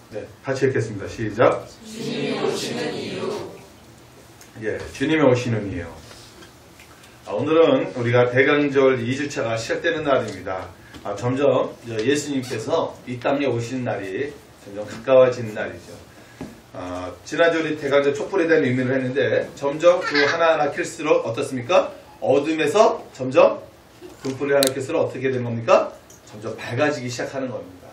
네, 같이 읽겠습니다. 시작. 주님이 오시는 이유. 예, 주님이 오시는 이유. 오늘은 우리가 대강절 2주차가 시작되는 날입니다. 점점 예수님께서 이 땅에 오시는 날이 점점 가까워지는 날이죠. 지난주 우리 대강절 촛불에 대한 의미를 했는데 점점 그 하나하나 킬수록 어떻습니까? 어둠에서 점점 등불이 하나 킬수록 어떻게 된 겁니까? 점점 밝아지기 시작하는 겁니다.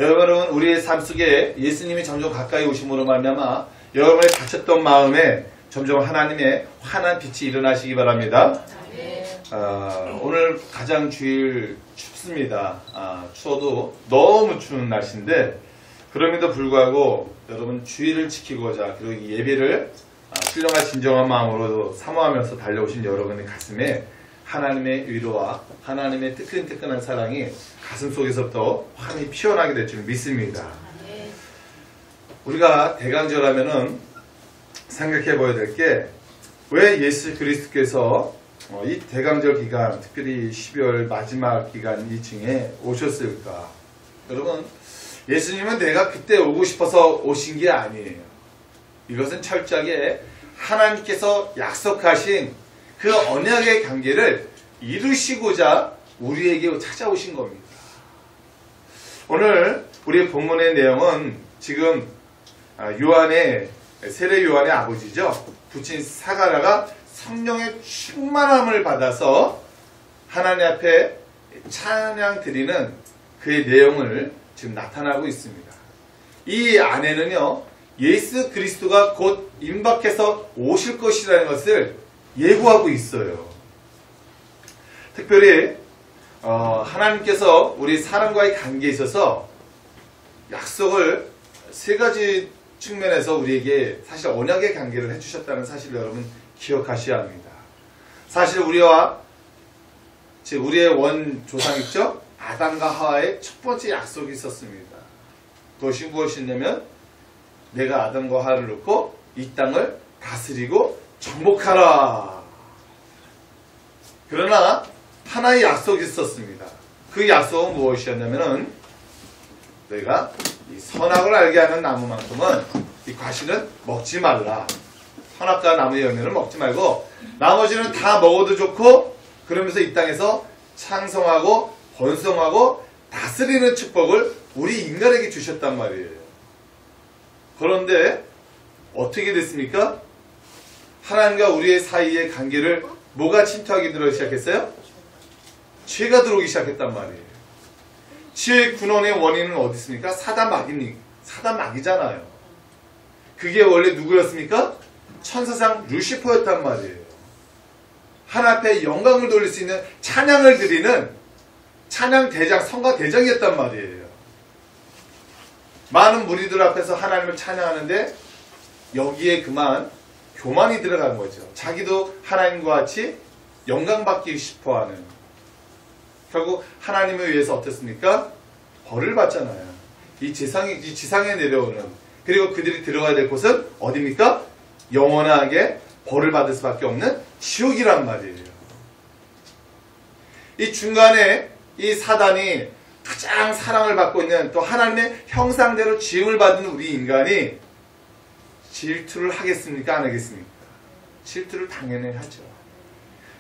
여러분은 우리의 삶 속에 예수님이 점점 가까이 오심으로 말미암아 여러분의 닫혔던 마음에 점점 하나님의 환한 빛이 일어나시기 바랍니다. 오늘 가장 주일 춥습니다. 추워도 너무 추운 날씨인데 그럼에도 불구하고 여러분 주일을 지키고자 그리고 이 예배를 신령한 진정한 마음으로 사모하면서 달려오신 여러분의 가슴에 하나님의 위로와 하나님의 뜨끈뜨끈한 사랑이 가슴 속에서부터 환히 피어나게 될 줄 믿습니다. 우리가 대강절 하면은 생각해 봐야 될 게 왜 예수 그리스도께서 이 대강절 기간, 특별히 12월 마지막 기간 이 층에 오셨을까? 여러분, 예수님은 내가 그때 오고 싶어서 오신 게 아니에요. 이것은 철저하게 하나님께서 약속하신 그 언약의 관계를 이루시고자 우리에게 찾아오신 겁니다. 오늘 우리 본문의 내용은 지금 세례 요한의 아버지죠. 부친 사가랴가 성령의 충만함을 받아서 하나님 앞에 찬양 드리는 그의 내용을 지금 나타나고 있습니다. 이 안에는요, 예수 그리스도가 곧 임박해서 오실 것이라는 것을 예고하고 있어요. 특별히 하나님께서 우리 사람과의 관계에 있어서 약속을 세 가지 측면에서 우리에게 사실 언약의 관계를 해주셨다는 사실을 여러분 기억하셔야 합니다. 사실 우리의 원 조상 있죠? 아담과 하와의 첫 번째 약속이 있었습니다. 그것이 무엇이냐면 내가 아담과 하와를 놓고 이 땅을 다스리고 정복하라. 그러나 하나의 약속이 있었습니다. 그 약속은 무엇이었냐면은 너희가 이 선악을 알게 하는 나무만큼은 이 과실은 먹지 말라. 선악과 나무의 열매를 먹지 말고 나머지는 다 먹어도 좋고 그러면서 이 땅에서 창성하고 번성하고 다스리는 축복을 우리 인간에게 주셨단 말이에요. 그런데 어떻게 됐습니까? 하나님과 우리의 사이의 관계를 뭐가 침투하게 들어오기 시작했어요? 죄가 들어오기 시작했단 말이에요. 죄의 근원의 원인은 어디 있습니까? 사단 마귀잖아요. 그게 원래 누구였습니까? 천사상 루시퍼였단 말이에요. 하나님 앞에 영광을 돌릴 수 있는 찬양을 드리는 찬양 대장, 성가 대장이었단 말이에요. 많은 무리들 앞에서 하나님을 찬양하는데 여기에 그만 교만이 들어간 거죠. 자기도 하나님과 같이 영광받기 싶어하는. 결국 하나님에 의해서 어떻습니까? 벌을 받잖아요. 이 지상에 내려오는. 그리고 그들이 들어가야 될 곳은 어디입니까? 영원하게 벌을 받을 수밖에 없는 지옥이란 말이에요. 이 중간에 이 사단이 가장 사랑을 받고 있는 또 하나님의 형상대로 지음을 받은 우리 인간이 질투를 하겠습니까? 안 하겠습니까? 질투를 당연히 하죠.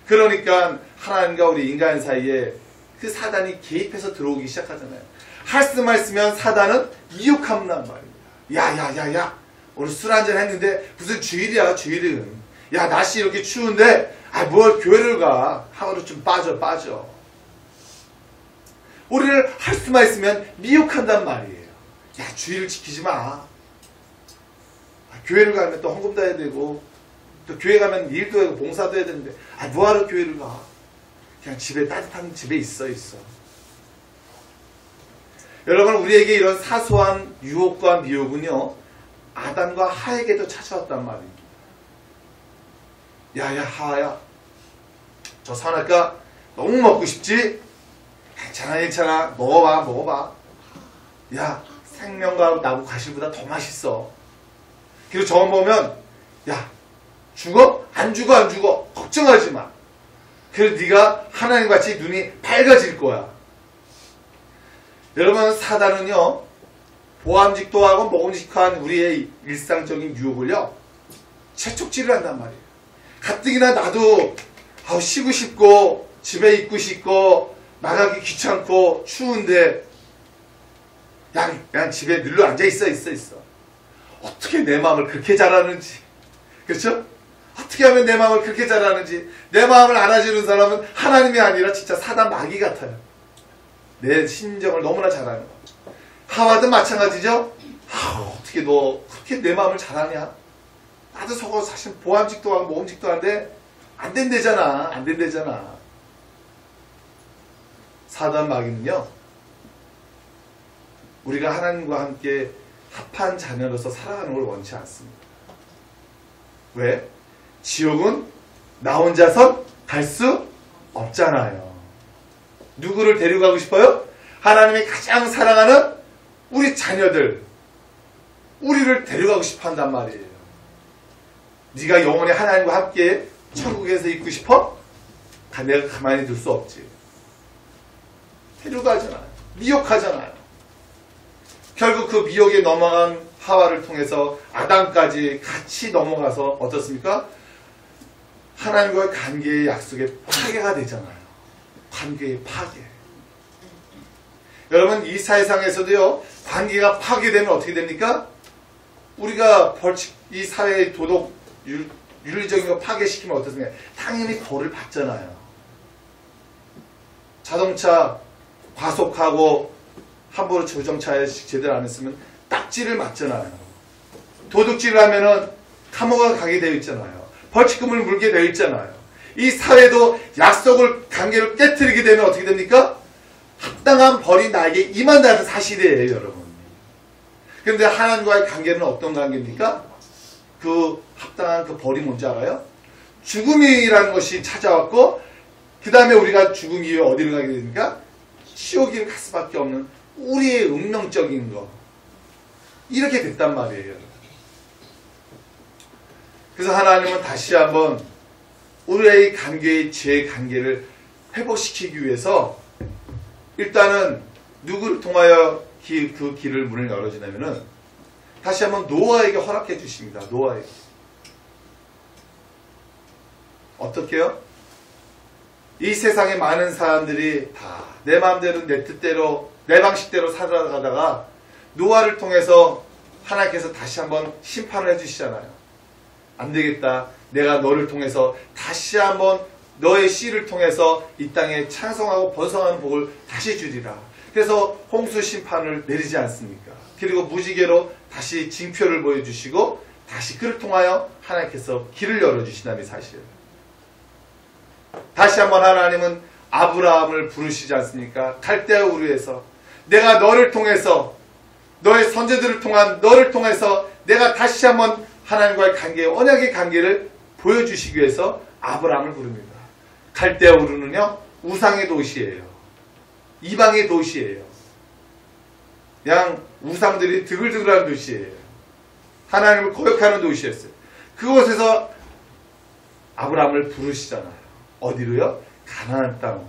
그러니까 하나님과 우리 인간 사이에 그 사단이 개입해서 들어오기 시작하잖아요. 할 수만 있으면 사단은 이욕한단 말입니다. 야 오늘 술 한잔 했는데 무슨 주일이야 주일은. 야 날씨 이렇게 추운데 뭘 교회를 가. 하루 좀 빠져. 우리를 할 수만 있으면 미혹한단 말이에요. 야 주일을 지키지 마. 교회를 가면 또 헌금도 해야 되고 또 교회 가면 일도 하고 봉사도 해야 되는데 뭐하러 교회를 가. 그냥 집에 따뜻한 집에 있어. 여러분 우리에게 이런 사소한 유혹과 미혹은요 아담과 하에게도 찾아왔단 말입니다. 야 하야 저 선악과 너무 먹고 싶지? 괜찮아 먹어봐. 야 생명과 나무 과실보다 더 맛있어. 그리고 저건 보면 야 죽어? 안 죽어 걱정하지 마. 그래서 네가 하나님같이 눈이 밝아질 거야. 여러분, 사단은요, 보암직도 하고 먹음직한 우리의 일상적인 유혹을요, 채촉질을 한단 말이에요. 가뜩이나 나도 쉬고 싶고 집에 있고 싶고 나가기 귀찮고 추운데 그냥 집에 눌러 앉아 있어. 어떻게 내 마음을 그렇게 잘 아는지, 그렇죠? 어떻게 하면 내 마음을 그렇게 잘 아는지. 내 마음을 알아주는 사람은 하나님이 아니라 진짜 사단 마귀 같아요. 내 심정을 너무나 잘 아는 거. 하와도 마찬가지죠. 어떻게 너 그렇게 내 마음을 잘 아냐? 나도 저거 사실 보암직도 하고 모험직도 하는데 안 된대잖아. 사단 마귀는요, 우리가 하나님과 함께 합한 자녀로서 살아가는 걸 원치 않습니다. 왜? 지옥은 나 혼자선 갈 수 없잖아요. 누구를 데려가고 싶어요? 하나님이 가장 사랑하는 우리 자녀들, 우리를 데려가고 싶어 한단 말이에요. 네가 영원히 하나님과 함께 천국에서 있고 싶어? 내가 가만히 둘 수 없지. 데려가잖아요. 미혹하잖아요. 결국 그 미혹에 넘어간 하와를 통해서 아담까지 같이 넘어가서 어떻습니까? 하나님과의 관계의 약속에 파괴가 되잖아요. 관계의 파괴. 여러분, 이 사회상에서도요, 관계가 파괴되면 어떻게 됩니까? 우리가 벌칙, 이 사회의 도덕, 윤리적인 거 파괴시키면 어떻습니까? 당연히 벌을 받잖아요. 자동차 과속하고 함부로 조정차에 제대로 안 했으면 딱지를 맞잖아요. 도둑질을 하면은 감옥에 가게 되어 있잖아요. 벌칙금을 물게 되어 있잖아요. 이 사회도 약속을, 관계를 깨트리게 되면 어떻게 됩니까? 합당한 벌이 나에게 임한다는 사실이에요, 여러분. 그런데 하나님과의 관계는 어떤 관계입니까? 그 합당한 그 벌이 뭔지 알아요? 죽음이라는 것이 찾아왔고, 그 다음에 우리가 죽음 이후에 어디를 가게 됩니까? 지옥을 갈 수밖에 없는 우리의 운명적인 거. 이렇게 됐단 말이에요. 그래서 하나님은 다시 한번 우리의 관계의 죄의 관계를 회복시키기 위해서 일단은 누구를 통하여 그 길을 문을 열어주냐면은 다시 한번 노아에게 허락해 주십니다. 노아에게. 어떻게요? 이 세상에 많은 사람들이 다 내 마음대로 내 뜻대로 내 방식대로 살아가다가 노아를 통해서 하나님께서 다시 한번 심판을 해주시잖아요. 안 되겠다. 내가 너를 통해서 다시 한번 너의 씨를 통해서 이 땅에 찬송하고 번성하는 복을 다시 주리라. 그래서 홍수 심판을 내리지 않습니까? 그리고 무지개로 다시 징표를 보여주시고 다시 그를 통하여 하나님께서 길을 열어주신다는 사실이에요. 다시 한번 하나님은 아브라함을 부르시지 않습니까? 갈대아 우르에서 내가 너를 통해서 너의 선제들을 통한 너를 통해서 내가 다시 한번 하나님과의 관계, 언약의 관계를 보여주시기 위해서 아브라함을 부릅니다. 갈대아 우르는요, 우상의 도시예요. 이방의 도시예요. 그냥 우상들이 드글드글한 도시예요. 하나님을 거역하는 도시였어요. 그곳에서 아브라함을 부르시잖아요. 어디로요? 가나안 땅.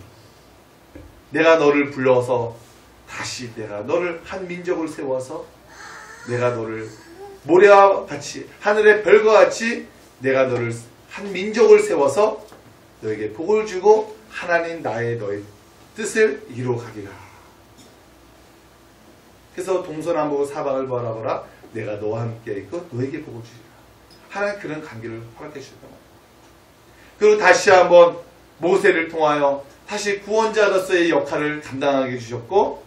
내가 너를 불러서 다시 내가 너를 한 민족을 세워서 내가 너를 모래와 같이 하늘의 별과 같이 내가 너를 한 민족을 세워서 너에게 복을 주고 하나님 나의 너의 뜻을 이루어가리라. 그래서 동서남북 사방을 바라보라. 내가 너와 함께 있고 너에게 복을 주리라. 하나님 그런 관계를 허락해 주셨단 말이에요. 그리고 다시 한번 모세를 통하여 다시 구원자로서의 역할을 감당하게 해주셨고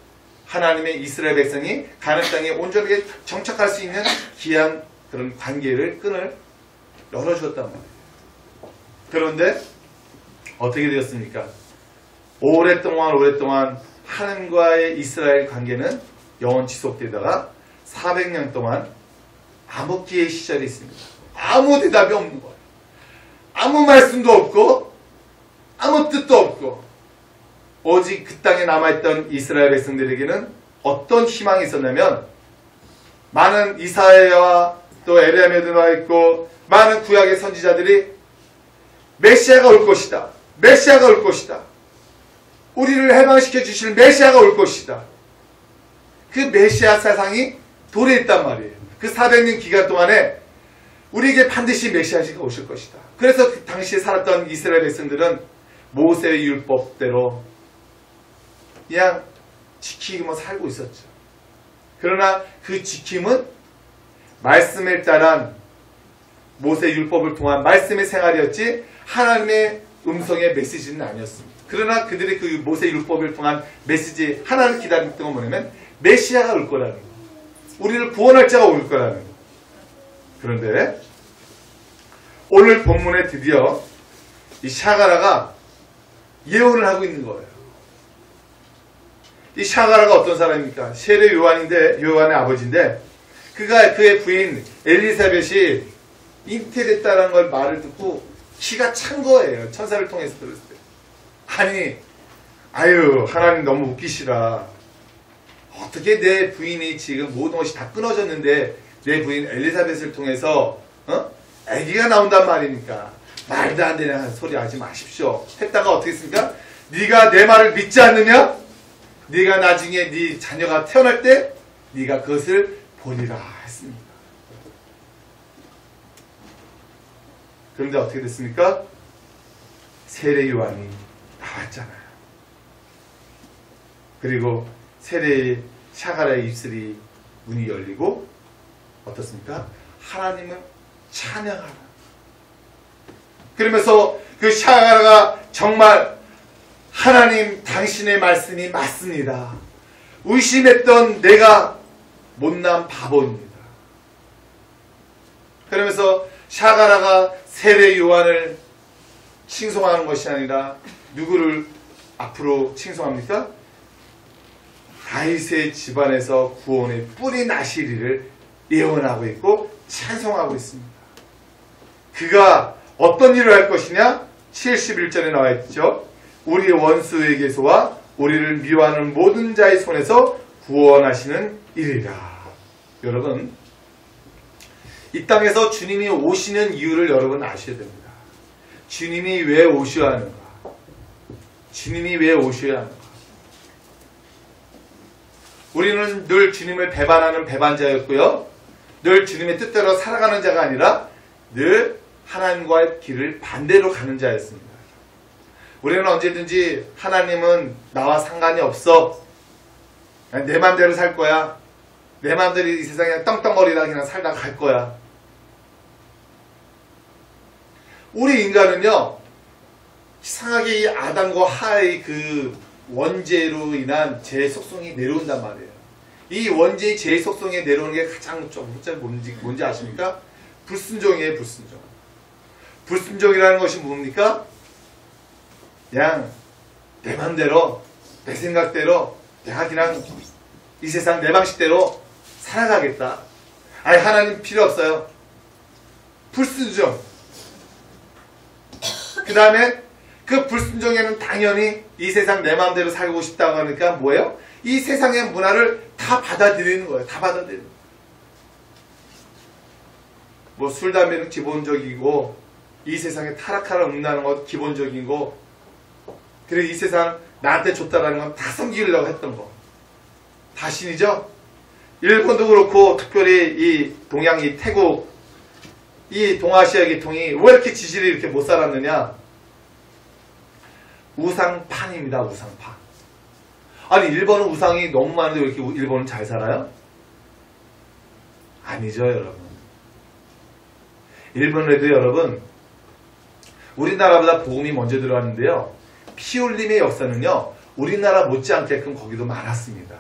하나님의 이스라엘 백성이 가나안 땅에 온전하게 정착할 수 있는 귀한 그런 관계를 끈을 열어주었단 말이에요. 그런데 어떻게 되었습니까? 오랫동안 하나님과의 이스라엘 관계는 영원 지속되다가 400년 동안 암흑기의 시절이 있습니다. 아무 대답이 없는 거예요. 아무 말씀도 없고 아무 뜻도 없고 오직 그 땅에 남아있던 이스라엘 백성들에게는 어떤 희망이 있었냐면 많은 이사야와 또 에레미야도 나와있고 많은 구약의 선지자들이 메시아가 올 것이다. 메시아가 올 것이다. 우리를 해방시켜 주실 메시아가 올 것이다. 그 메시아 사상이 도래했단 말이에요. 그 400년 기간 동안에 우리에게 반드시 메시아가 오실 것이다. 그래서 그 당시에 살았던 이스라엘 백성들은 모세의 율법대로 그냥 지키기만 살고 있었죠. 그러나 그 지킴은 말씀에 따른 모세 율법을 통한 말씀의 생활이었지 하나님의 음성의 메시지는 아니었습니다. 그러나 그들의 그 모세 율법을 통한 메시지 하나를 기다렸던 건 뭐냐면 메시아가 올 거라는 거. 우리를 구원할 자가 올 거라는 거. 그런데 오늘 본문에 드디어 이 샤가라가 예언을 하고 있는 거예요. 이 샤가라가 어떤 사람입니까? 세례 요한의 아버지인데 그의 부인 엘리사벳이 잉태됐다는 걸 말을 듣고 기가 찬 거예요. 천사를 통해서 들었을 때. 아니, 하나님 너무 웃기시라. 어떻게 내 부인이 지금 모든 것이 다 끊어졌는데 내 부인 엘리사벳을 통해서 아기가 나온단 말입니까? 말도 안 되는 소리 하지 마십시오. 했다가 어떻게 했습니까? 네가 내 말을 믿지 않느냐? 네가 나중에 네 자녀가 태어날 때 네가 그것을 보리라 했습니다. 그런데 어떻게 됐습니까? 세례 요한이 나왔잖아요. 그리고 세례 샤가라의 입술이 문이 열리고 어떻습니까? 하나님을 찬양하라. 그러면서 그 샤가라가 정말 하나님 당신의 말씀이 맞습니다. 의심했던 내가 못난 바보입니다. 그러면서 샤가라가 세례 요한을 칭송하는 것이 아니라 누구를 앞으로 칭송합니까? 다윗의 집안에서 구원의 뿌리 나시리를 예언하고 있고 찬송하고 있습니다. 그가 어떤 일을 할 것이냐? 71절에 나와 있죠. 우리의 원수에게서와 우리를 미워하는 모든 자의 손에서 구원하시는 일이라. 여러분, 이 땅에서 주님이 오시는 이유를 여러분 아셔야 됩니다. 주님이 왜 오셔야 하는가? 주님이 왜 오셔야 하는가? 우리는 늘 주님을 배반하는 배반자였고요. 늘 주님의 뜻대로 살아가는 자가 아니라 늘 하나님과의 길을 반대로 가는 자였습니다. 우리는 언제든지 하나님은 나와 상관이 없어. 그냥 내 맘대로 살 거야. 내 맘대로 이 세상에 그냥 떵떵거리다 그냥 살다 갈 거야. 우리 인간은요, 이상하게 이 아담과 하의 그 원죄로 인한 제 속성이 내려온단 말이에요. 이 원죄의 제 속성에 내려오는 게 가장 좀 뭔지 아십니까? 불순종이에요, 불순종. 불순종이라는 것이 뭡니까? 그냥 내 맘대로, 내 생각대로, 내가 그냥 이 세상 내 방식대로 살아가겠다. 아니, 하나님 필요 없어요. 불순종. 그 다음에 그 불순종에는 당연히 이 세상 내 마음대로 살고 싶다고 하니까 뭐예요? 이 세상의 문화를 다 받아들이는 거예요. 다 받아들이는 거예요. 뭐 술, 담배는 기본적이고 이 세상에 타락하라 음란하는 것 기본적이고 그리고 이 세상 나한테 좋다라는 건 다 섬기려고 했던 거. 다 신이죠? 일본도 그렇고 특별히 이 동양, 이 태국, 이 동아시아 계통이 왜 이렇게 지질이 이렇게 못 살았느냐? 우상판입니다. 우상판. 아니, 일본은 우상이 너무 많은데 왜 이렇게 일본은 잘 살아요? 아니죠, 여러분. 일본에도 여러분, 우리나라보다 복음이 먼저 들어왔는데요, 피 흘림의 역사는요, 우리나라 못지않게끔 거기도 많았습니다.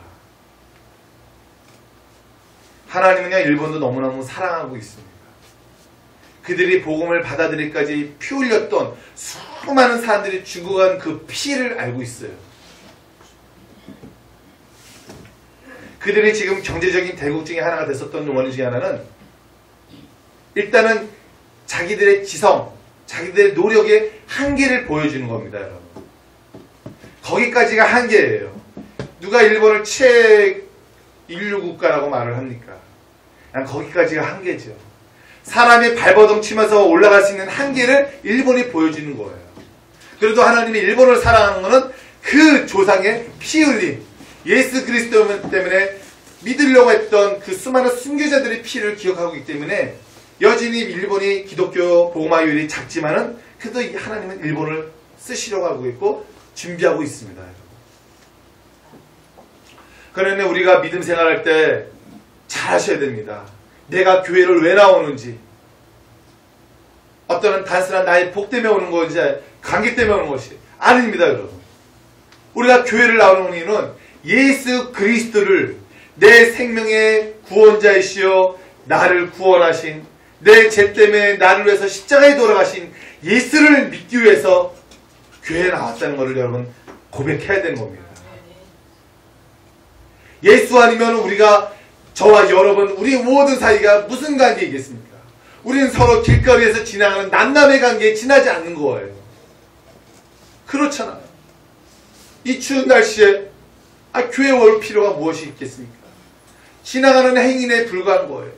하나님은요, 일본도 너무너무 사랑하고 있습니다. 그들이 복음을 받아들이기까지 피 흘렸던 수많은 사람들이 죽어간 그 피를 알고 있어요. 그들이 지금 경제적인 대국 중에 하나가 됐었던 원인 중에 하나는 일단은 자기들의 지성, 자기들의 노력의 한계를 보여주는 겁니다, 여러분. 거기까지가 한계예요. 누가 일본을 최인류 국가라고 말을 합니까? 그냥 거기까지가 한계죠. 사람이 발버둥 치면서 올라갈 수 있는 한계를 일본이 보여주는 거예요. 그래도 하나님이 일본을 사랑하는 것은 그 조상의 피 흘림, 예수 그리스도 때문에 믿으려고 했던 그 수많은 순교자들의 피를 기억하고 있기 때문에 여전히 일본이 기독교 복음화율이 작지만은 그래도 하나님은 일본을 쓰시려고 하고 있고 준비하고 있습니다. 그러니 우리가 믿음 생활할 때 잘 하셔야 됩니다. 내가 교회를 왜 나오는지, 어떤 단순한 나의 복 때문에 오는 건지 관계 때문에 오는 것이 아닙니다. 여러분, 우리가 교회를 나오는 이유는 예수 그리스도를 내 생명의 구원자이시여 나를 구원하신, 내 죄 때문에 나를 위해서 십자가에 돌아가신 예수를 믿기 위해서 교회에 나왔다는 것을 여러분 고백해야 되는 겁니다. 예수 아니면 우리가, 저와 여러분, 우리 모든 사이가 무슨 관계이겠습니까? 우리는 서로 길거리에서 지나가는 남남의 관계에 지나지 않는 거예요. 그렇잖아요. 이 추운 날씨에 교회에 올 필요가 무엇이 있겠습니까? 지나가는 행인에 불과한 거예요.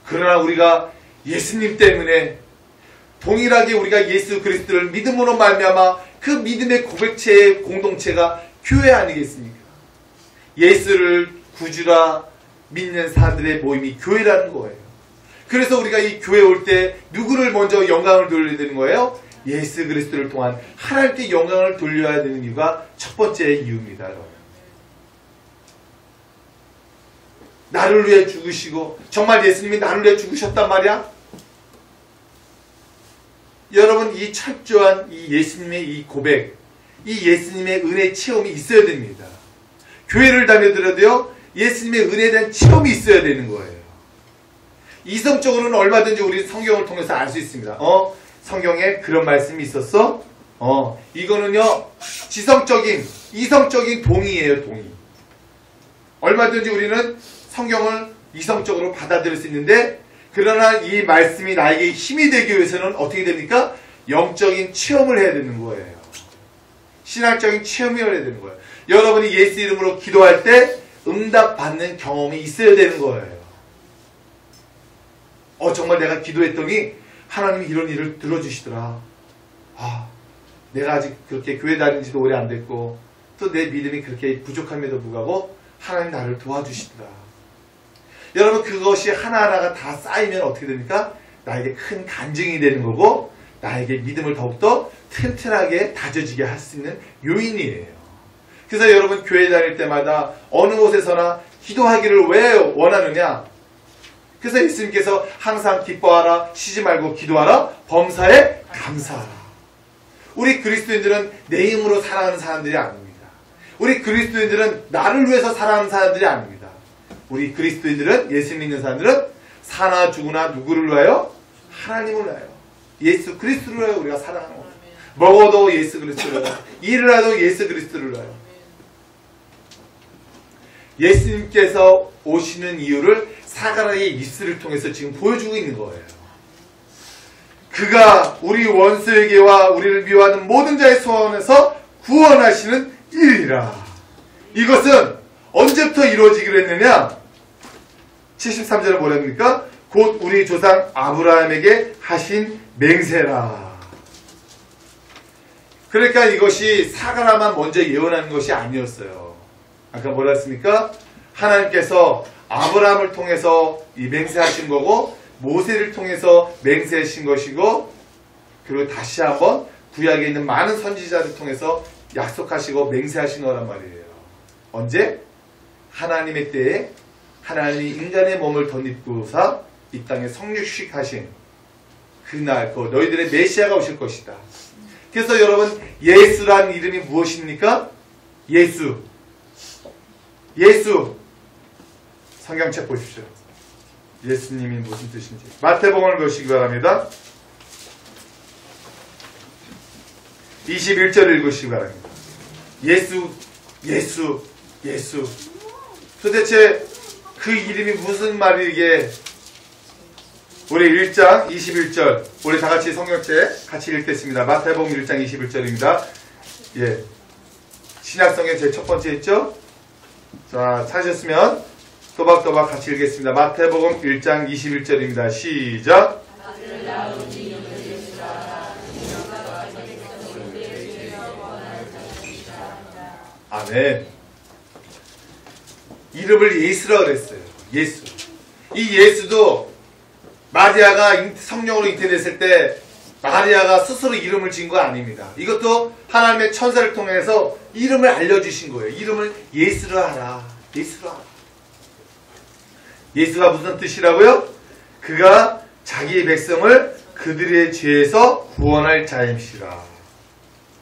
그러나 우리가 예수님 때문에 동일하게 우리가 예수 그리스도를 믿음으로 말미암아 그 믿음의 고백체의 공동체가 교회 아니겠습니까? 예수를 구주라 믿는 사람들의 모임이 교회라는 거예요. 그래서 우리가 이 교회에 올 때 누구를 먼저 영광을 돌려야 되는 거예요? 예수 그리스도를 통한 하나님께 영광을 돌려야 되는 이유가 첫 번째 이유입니다. 여러분. 나를 위해 죽으시고, 정말 예수님이 나를 위해 죽으셨단 말이야? 여러분, 이 철저한 이 예수님의 이 고백, 이 예수님의 은혜 체험이 있어야 됩니다. 교회를 다녀더라도요, 예수님의 은혜에 대한 체험이 있어야 되는 거예요. 이성적으로는 얼마든지 우리 성경을 통해서 알 수 있습니다. 성경에 그런 말씀이 있었어? 이거는요, 지성적인, 이성적인 동의예요, 동의. 얼마든지 우리는 성경을 이성적으로 받아들일 수 있는데, 그러나 이 말씀이 나에게 힘이 되기 위해서는 어떻게 됩니까? 영적인 체험을 해야 되는 거예요. 신학적인 체험을 해야 되는 거예요. 여러분이 예수 이름으로 기도할 때 응답받는 경험이 있어야 되는 거예요. 정말 내가 기도했더니 하나님이 이런 일을 들어주시더라. 내가 아직 그렇게 교회 다닌 지도 오래 안 됐고, 또 내 믿음이 그렇게 부족함에도 불구하고 하나님 나를 도와주시더라. 여러분, 그것이 하나하나가 다 쌓이면 어떻게 됩니까? 나에게 큰 간증이 되는 거고, 나에게 믿음을 더욱더 튼튼하게 다져지게 할 수 있는 요인이에요. 그래서 여러분, 교회 다닐 때마다 어느 곳에서나 기도하기를 왜 원하느냐? 그래서 예수님께서 항상 기뻐하라, 쉬지 말고 기도하라, 범사에 감사하라. 우리 그리스도인들은 내 힘으로 살아가는 사람들이 아닙니다. 우리 그리스도인들은 나를 위해서 살아가는 사람들이 아닙니다. 우리 그리스도인들은, 예수 믿는 사람들은 사나 죽으나 누구를 위하여? 하나님을 위하여, 예수 그리스도를 위하여 우리가 살아가는 겁니다. 먹어도 예수 그리스도를 위하여, 일을 하도 예수 그리스도를 위하여. 예수님께서 오시는 이유를 사가랴의 입술을 통해서 지금 보여주고 있는 거예요. 그가 우리 원수에게와 우리를 미워하는 모든 자의 소원에서 구원하시는 일이라. 이것은 언제부터 이루어지기로 했느냐? 73절에 뭐라 합니까? 곧 우리 조상 아브라함에게 하신 맹세라. 그러니까 이것이 사가랴만 먼저 예언하는 것이 아니었어요. 아까 뭐라 했습니까? 하나님께서 아브라함을 통해서 이 맹세하신 거고, 모세를 통해서 맹세하신 것이고, 그리고 다시 한번 구약에 있는 많은 선지자를 통해서 약속하시고 맹세하신 거란 말이에요. 언제? 하나님의 때에 하나님이 인간의 몸을 덧입고사 이 땅에 성육식하신 그날, 너희들의 메시아가 오실 것이다. 그래서 여러분, 예수란 이름이 무엇입니까? 예수. 성경책 보십시오. 예수님이 무슨 뜻인지. 마태복음을 보시기 바랍니다. 21절 읽으시기 바랍니다. 예수. 도대체 그 이름이 무슨 말이게? 우리 1장 21절, 우리 다 같이 성경책 같이 읽겠습니다. 마태복음 1장 21절입니다. 신약성경 제 첫 번째 있죠? 자, 찾으셨으면 또박또박 같이 읽겠습니다. 마태복음 1장 21절입니다. 시작! 아멘. 이름을 예수라 그랬어요. 예수. 이 예수도 마리아가 성령으로 잉태됐을 때 마리아가 스스로 이름을 지은 거 아닙니다. 이것도 하나님의 천사를 통해서 이름을 알려주신 거예요. 이름을 예수로 하라. 예수로 하라. 예수가 무슨 뜻이라고요? 그가 자기의 백성을 그들의 죄에서 구원할 자임시라.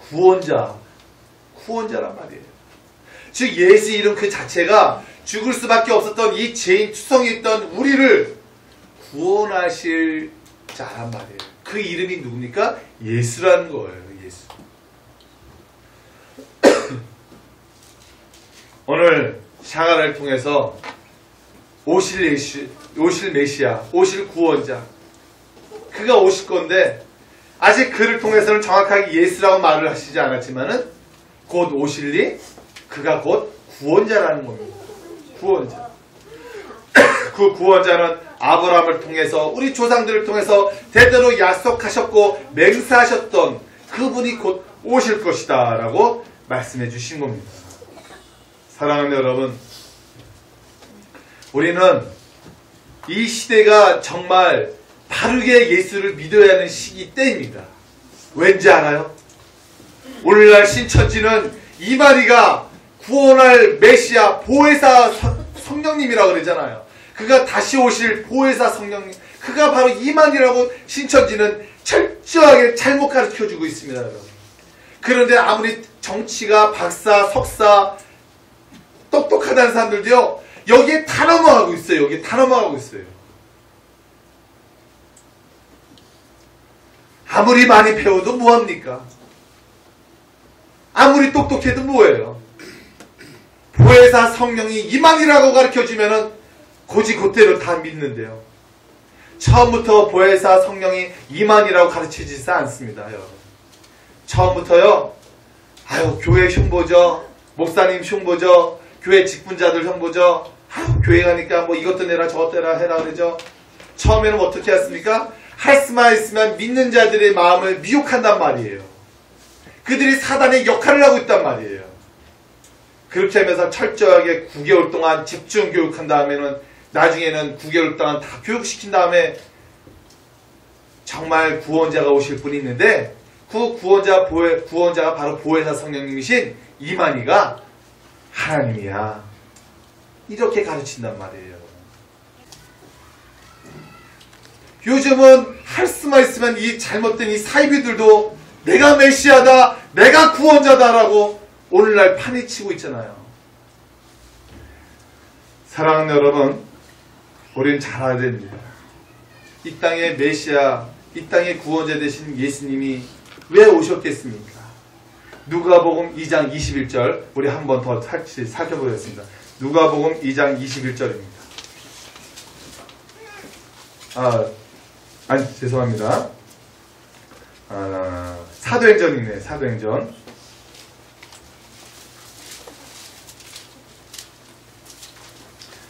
구원자란 말이에요. 즉 예수 이름 그 자체가 죽을 수밖에 없었던 이 죄인 투성이 있던 우리를 구원하실 자란 말이에요. 그 이름이 누굽니까? 예수라는 거예요. 예수. 오늘 샤가를 통해서 오실 메시아, 오실 구원자, 그가 오실 건데 아직 그를 통해서는 정확하게 예수라고 말을 하시지 않았지만은 곧 오실리 그가 곧 구원자라는 겁니다. 구원자. 그 구원자는 아브라함을 통해서 우리 조상들을 통해서 대대로 약속하셨고 맹세하셨던 그분이 곧 오실 것이다 라고 말씀해 주신 겁니다. 사랑하는 여러분, 우리는 이 시대가 정말 바르게 예수를 믿어야 하는 시기 때입니다. 왠지 알아요? 오늘날 신천지는 이만희가 구원할 메시아 보혜사 성령님이라고 그러잖아요. 그가 다시 오실 보혜사 성령님, 그가 바로 이만희라고 신천지는 철저하게 잘못 가르쳐주고 있습니다. 여러분. 그런데 아무리 정치가 박사, 석사, 똑똑하다는 사람들도요, 여기에 다 넘어가고 있어요. 여기에 다 넘어가고 있어요. 아무리 많이 배워도 뭐합니까? 아무리 똑똑해도 뭐예요? 보혜사 성령이 이만이라고 가르쳐주면은 고지곧대로 다 믿는데요. 처음부터 보혜사 성령이 이만이라고 가르쳐지지 않습니다. 여러분. 처음부터요, 교회 흉보죠, 목사님 흉보죠, 교회 직분자들 흉보죠, 교회 가니까 뭐 이것도 내라 저것도 해라 그러죠. 처음에는 어떻게 했습니까? 할 수만 있으면 믿는 자들의 마음을 미혹한단 말이에요. 그들이 사단의 역할을 하고 있단 말이에요. 그렇게 하면서 철저하게 9개월 동안 집중 교육한 다음에는 나중에는 9개월 동안 다 교육시킨 다음에 정말 구원자가 오실 분이 있는데 그 구원자가 바로 보혜사 성령님이신 이만희가 하나님이야. 이렇게 가르친단 말이에요. 요즘은 할 수만 있으면 이 잘못된 이 사이비들도 내가 메시아다, 내가 구원자다라고 오늘날 판이치고 있잖아요. 사랑하는 여러분, 우리는 잘 알아야 됩니다. 이 땅의 메시아, 이 땅의 구원자 되신 예수님이 왜 오셨겠습니까? 누가복음 2장 21절 우리 한 번 더 살펴보겠습니다. 누가복음 2장 21절입니다. 죄송합니다. 사도행전이네. 사도행전.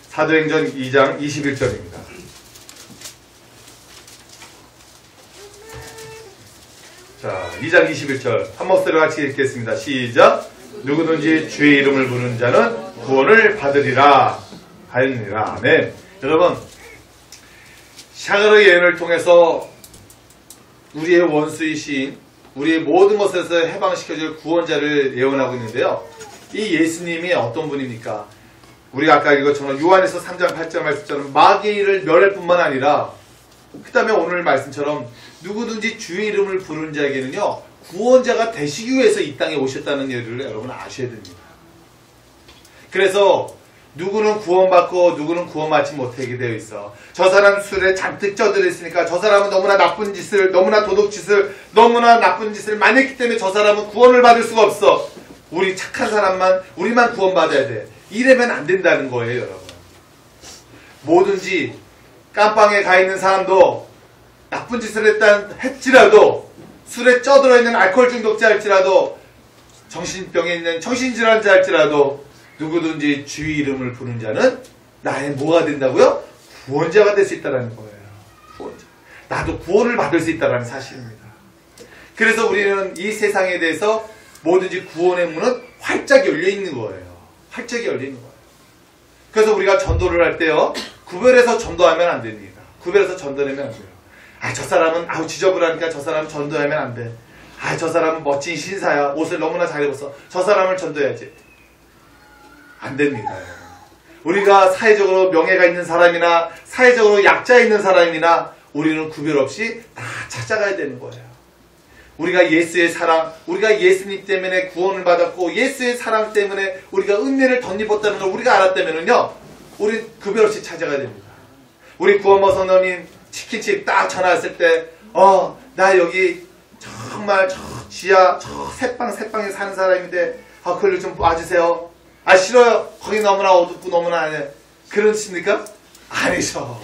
사도행전 2장 21절입니다. 자, 2장 21절 한 목소리로 같이 읽겠습니다. 시작. 누구든지 주의 이름을 부르는 자는 구원을 받으리라 하였느니라. 아멘. 여러분, 샤가르 예언을 통해서 우리의 원수이신 우리의 모든 것에서 해방시켜줄 구원자를 예언하고 있는데요. 이 예수님이 어떤 분입니까? 우리가 아까 읽었처럼 요한에서 3장 8절 말씀처럼 마귀를 멸할 뿐만 아니라 그 다음에 오늘 말씀처럼 누구든지 주의 이름을 부르는 자에게는요 구원자가 되시기 위해서 이 땅에 오셨다는 예를 여러분 아셔야 됩니다. 그래서 누구는 구원받고 누구는 구원받지 못하게 되어 있어. 저 사람 술에 잔뜩 쪄들었으니까 저 사람은 너무나 나쁜 짓을, 너무나 도둑짓을, 너무나 나쁜 짓을 많이 했기 때문에 저 사람은 구원을 받을 수가 없어. 우리 착한 사람만, 우리만 구원받아야 돼. 이래면 안 된다는 거예요, 여러분. 뭐든지 깜빵에 가 있는 사람도 나쁜 짓을 했지라도, 술에 쪄들어 있는 알코올 중독자일지라도, 정신병에 있는 정신질환자 할지라도 누구든지 주의 이름을 부르는 자는 나의 뭐가 된다고요? 구원자가 될 수 있다는 거예요. 구원자. 나도 구원을 받을 수 있다는 사실입니다. 그래서 우리는 이 세상에 대해서 뭐든지 구원의 문은 활짝 열려 있는 거예요. 활짝 열려 있는 거예요. 그래서 우리가 전도를 할 때요, 구별해서 전도하면 안 됩니다. 구별해서 전도하면 안 돼요. 아, 저 사람은 아우 지저분하니까 저 사람 전도하면 안 돼. 아, 저 사람은 멋진 신사야. 옷을 너무나 잘 입었어. 저 사람을 전도해야지. 안 됩니다. 우리가 사회적으로 명예가 있는 사람이나 사회적으로 약자 있는 사람이나 우리는 구별 없이 다 찾아가야 되는 거예요. 우리가 예수의 사랑, 우리가 예수님 때문에 구원을 받았고 예수의 사랑 때문에 우리가 은혜를 덧입었다는 걸 우리가 알았다면요, 우리 구별 없이 찾아가야 됩니다. 우리 구원모 선생님 치킨집 딱 전화 왔을 때, 나 여기 정말 저 지하 저 새방에 사는 사람인데 거기로 좀 와주세요. 아, 싫어요. 거기 너무나 어둡고 너무나 안 해. 그러십니까? 아니죠.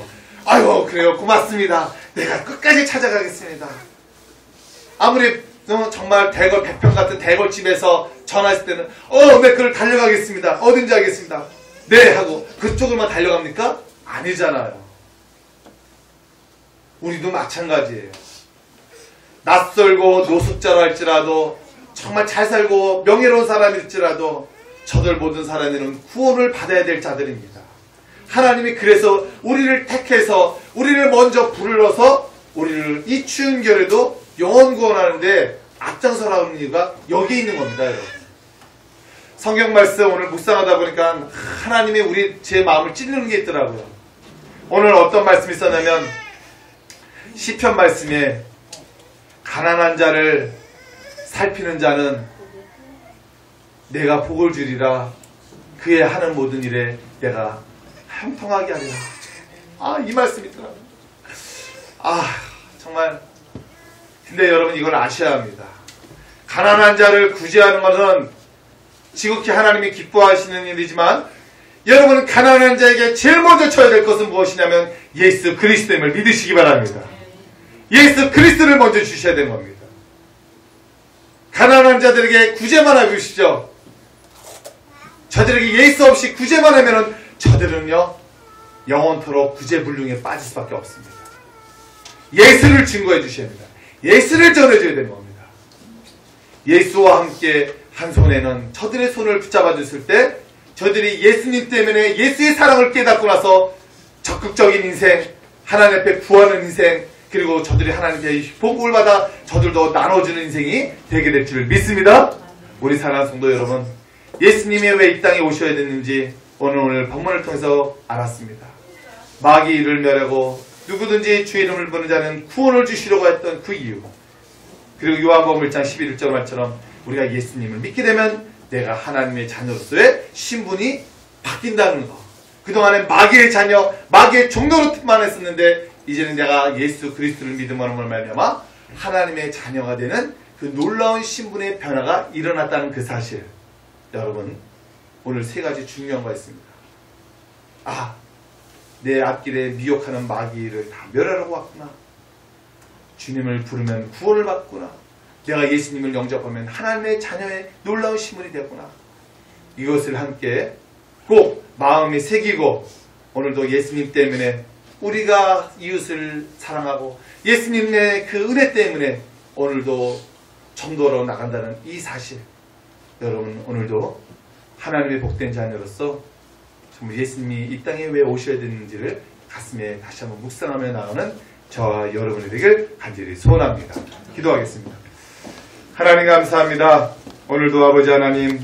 아유, 그래요. 고맙습니다. 내가 끝까지 찾아가겠습니다. 아무리 정말 대걸 100평 같은 대걸집에서 전화했을 때는 네, 그걸 달려가겠습니다. 어딘지 알겠습니다. 네 하고 그쪽으로만 달려갑니까? 아니잖아요. 우리도 마찬가지예요. 낯설고 노숙자라 할지라도 정말 잘 살고 명예로운 사람일지라도 저들 모든 사람들은 구원을 받아야 될 자들입니다. 하나님이 그래서 우리를 택해서 우리를 먼저 불러서 우리를 이 추운 겨울에도 영원 구원하는데 앞장서라는 이유가 여기 있는 겁니다, 여러분. 성경 말씀 오늘 묵상하다 보니까 하나님이 제 마음을 찔르는 게 있더라고요. 오늘 어떤 말씀이 있었냐면 시편 말씀에 가난한 자를 살피는 자는 내가 복을 주리라. 그의 하는 모든 일에 내가 형통하게 하리라. 이 말씀이 있더라고요. 정말. 근데 여러분 이걸 아셔야 합니다. 가난한 자를 구제하는 것은 지극히 하나님이 기뻐하시는 일이지만 여러분 가난한 자에게 제일 먼저 쳐야 될 것은 무엇이냐면 예수 그리스도임을 믿으시기 바랍니다. 예수 그리스도를 먼저 주셔야 되는 겁니다. 가난한 자들에게 구제만 해주십시오. 저들에게 예수 없이 구제만 하면은 저들은요 영원토록 구제불능에 빠질 수밖에 없습니다. 예수를 증거해 주셔야 합니다. 예수를 전해줘야 되는 겁니다. 예수와 함께 한 손에는 저들의 손을 붙잡아 줬을 때 저들이 예수님 때문에 예수의 사랑을 깨닫고 나서 적극적인 인생, 하나님 앞에 구하는 인생, 그리고 저들이 하나님께 복을 받아 저들도 나눠주는 인생이 되게 될 줄 믿습니다. 우리 사랑하는 성도 여러분, 예수님이 왜 이 땅에 오셔야 됐는지 오늘 본문을 통해서 알았습니다. 마귀 이를 멸하고 누구든지 주의 이름을 부르는 자는 구원을 주시려고 했던 그 이유, 그리고 요한복음 1장 11절 말처럼 우리가 예수님을 믿게 되면 내가 하나님의 자녀로서의 신분이 바뀐다는 거. 그동안에 마귀의 자녀, 마귀의 종노릇만 했었는데 이제는 내가 예수 그리스도를 믿음으로 말미암아 하나님의 자녀가 되는 그 놀라운 신분의 변화가 일어났다는 그 사실. 여러분, 오늘 세 가지 중요한 거 있습니다. 내 앞길에 미혹하는 마귀를 다 멸하려고 왔구나. 주님을 부르면 구원을 받구나. 내가 예수님을 영접하면 하나님의 자녀의 놀라운 신분이 되었구나. 이것을 함께 꼭 마음에 새기고 오늘도 예수님 때문에 우리가 이웃을 사랑하고 예수님의 그 은혜 때문에 오늘도 전도로 나간다는 이 사실, 여러분 오늘도 하나님의 복된 자녀로서 정말 예수님이 이 땅에 왜 오셔야 되는지를 가슴에 다시 한번 묵상하며 나가는 저와 여러분이 되길 간절히 소원합니다. 기도하겠습니다. 하나님 감사합니다. 오늘도 아버지 하나님